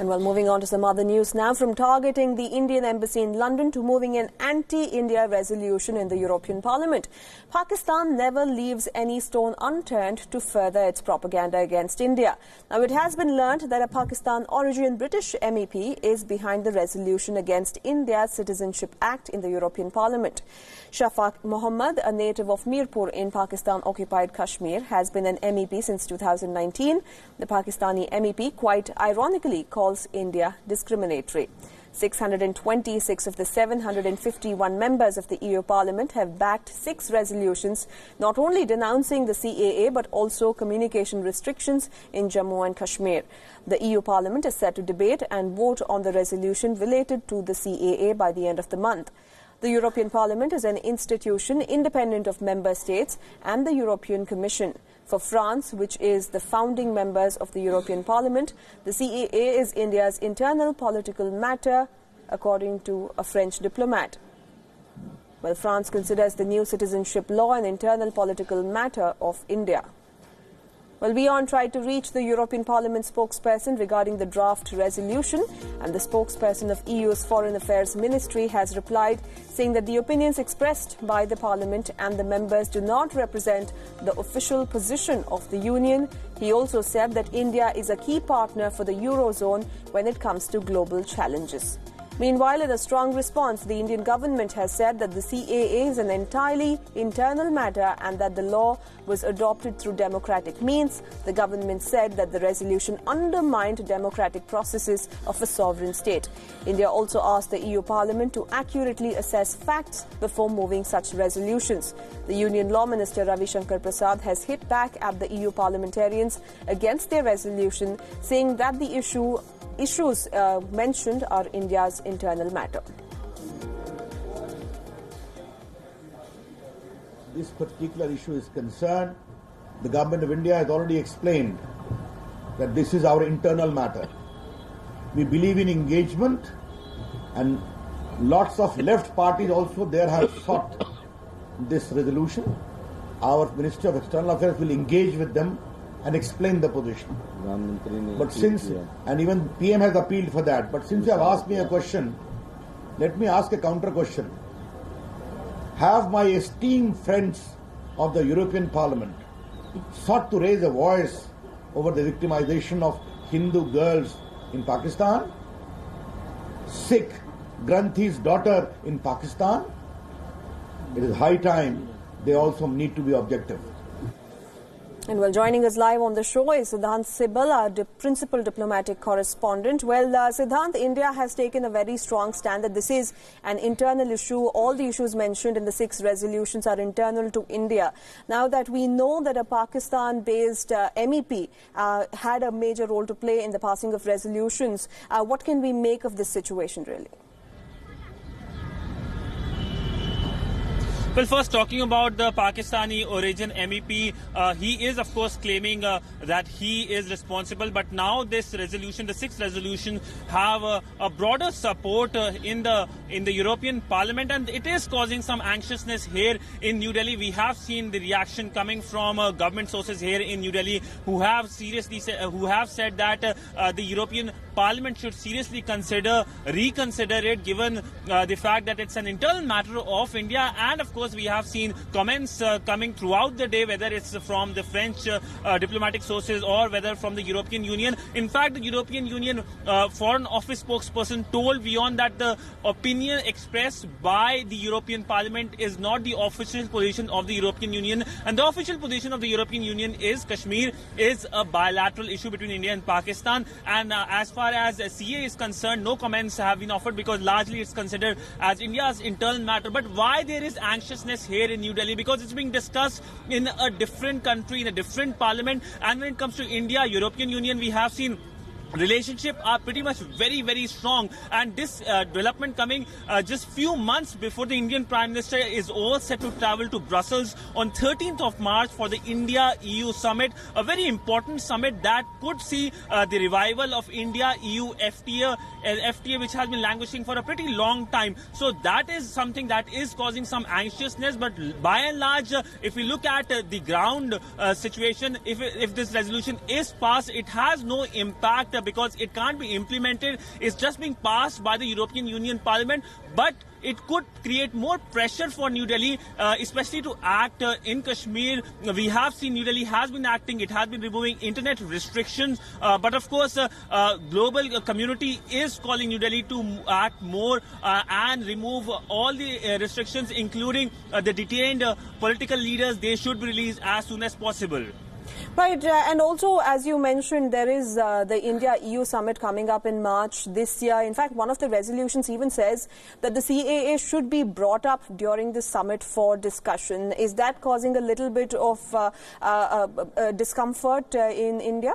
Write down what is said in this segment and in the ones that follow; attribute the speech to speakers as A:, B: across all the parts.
A: And well, moving on to some other news now, from targeting the Indian embassy in London to moving an anti-India resolution in the European Parliament, Pakistan never leaves any stone unturned to further its propaganda against India. Now, it has been learnt that a Pakistan-origin British MEP is behind the resolution against India's Citizenship Act in the European Parliament. Shaffaq Mohammed, a native of Mirpur in Pakistan-occupied Kashmir, has been an MEP since 2019. The Pakistani MEP, quite ironically, calls India discriminatory. 626 of the 751 members of the EU Parliament have backed 6 resolutions not only denouncing the CAA but also communication restrictions in Jammu and Kashmir. The EU Parliament is set to debate and vote on the resolution related to the CAA by the end of the month. The European Parliament is an institution independent of member states and the European Commission. For France, which is the founding members of the European Parliament, the CAA is India's internal political matter, according to a French diplomat. Well, France considers the new citizenship law an internal political matter of India. Well, WION tried to reach the European Parliament spokesperson regarding the draft resolution, and the spokesperson of EU's Foreign Affairs Ministry has replied, saying that the opinions expressed by the Parliament and the members do not represent the official position of the Union. He also said that India is a key partner for the Eurozone when it comes to global challenges. Meanwhile, in a strong response, the Indian government has said that the CAA is an entirely internal matter and that the law was adopted through democratic means. The government said that the resolution undermined democratic processes of a sovereign state. India also asked the EU Parliament to accurately assess facts before moving such resolutions. The Union Law Minister Ravi Shankar Prasad has hit back at the EU parliamentarians against their resolution, saying that the issues mentioned are India's internal matter.
B: This particular issue is concerned, the government of India has already explained that this is our internal matter. We believe in engagement, and lots of left parties also there have sought this resolution. Our Minister of External Affairs will engage with them and explain the position. But since, and even PM has appealed for that, but since you have asked me a question, let me ask a counter question. Have my esteemed friends of the European Parliament sought to raise a voice over the victimization of Hindu girls in Pakistan? Sikh Granthi's daughter in Pakistan? It is high time they also need to be objective.
A: And well, joining us live on the show is Siddhant Sibal, our principal diplomatic correspondent. Well, Siddhant, India has taken a very strong stand that this is an internal issue. All the issues mentioned in the 6 resolutions are internal to India. Now that we know that a Pakistan-based MEP had a major role to play in the passing of resolutions, what can we make of this situation, really?
C: Well, first talking about the Pakistani origin MEP, he is of course claiming that he is responsible, but now this resolution, the 6th resolution, have a broader support in the European Parliament, and it is causing some anxiousness here in New Delhi. We have seen the reaction coming from government sources here in New Delhi who have said that the European Parliament should seriously reconsider it, given the fact that it's an internal matter of India. And of course, we have seen comments coming throughout the day, whether it's from the French diplomatic sources or whether from the European Union. In fact, the European Union Foreign Office spokesperson told WION that the opinion expressed by the European Parliament is not the official position of the European Union. And the official position of the European Union is Kashmir is a bilateral issue between India and Pakistan. And as far as CAA is concerned, no comments have been offered because largely it's considered as India's internal matter. But why there is anxiousness here in New Delhi? Because it's being discussed in a different country, in a different parliament. And when it comes to India, European Union, we have seen relationship are pretty much very, very strong. And this development coming just few months before the Indian Prime Minister is all set to travel to Brussels on 13th of March for the India-EU summit, a very important summit that could see the revival of India-EU FTA, which has been languishing for a pretty long time. So that is something that is causing some anxiousness. But by and large, if we look at the ground situation, if this resolution is passed, it has no impact because it can't be implemented. It's just being passed by the European Union Parliament, but it could create more pressure for New Delhi, especially to act in Kashmir. We have seen New Delhi has been acting. It has been removing internet restrictions. But of course, global community is calling New Delhi to act more and remove all the restrictions, including the detained political leaders. They should be released as soon as possible.
A: Right, and also, as you mentioned, there is the India-EU summit coming up in March this year. In fact, one of the resolutions even says that the CAA should be brought up during the summit for discussion. Is that causing a little bit of discomfort in India?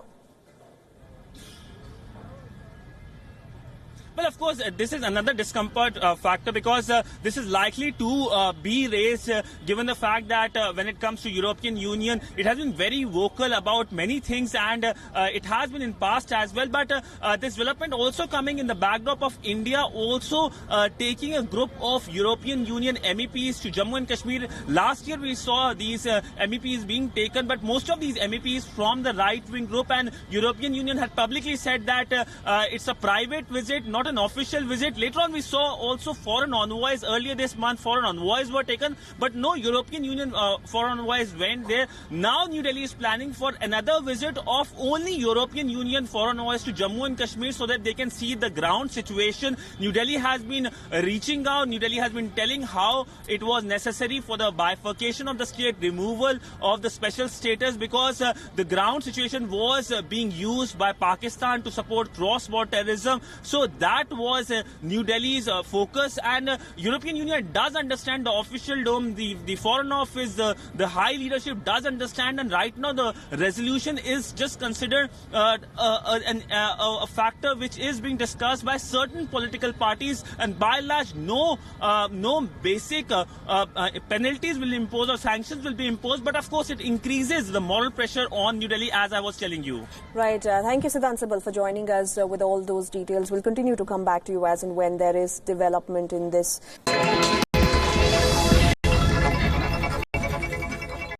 C: Well, of course, this is another discomfort factor because this is likely to be raised given the fact that when it comes to European Union, it has been very vocal about many things, and it has been in past as well. But this development also coming in the backdrop of India also taking a group of European Union MEPs to Jammu and Kashmir. Last year we saw these MEPs being taken, but most of these MEPs from the right-wing group, and European Union had publicly said that it's a private visit, not an official visit. Later on we saw also foreign envoys. Earlier this month foreign envoys were taken, but no European Union foreign envoys went there. Now New Delhi is planning for another visit of only European Union foreign envoys to Jammu and Kashmir so that they can see the ground situation. New Delhi has been reaching out. New Delhi has been telling how it was necessary for the bifurcation of the state, removal of the special status, because the ground situation was being used by Pakistan to support cross-border terrorism. So that was New Delhi's focus, and European Union does understand the official dome, the foreign office, the high leadership does understand, and right now the resolution is just considered a factor which is being discussed by certain political parties, and by and large no basic penalties will impose or sanctions will be imposed, but of course it increases the moral pressure on New Delhi, as I was telling you.
A: Right. Thank you, Siddhansabal, for joining us with all those details. We'll continue to come back to you as and when there is development in this.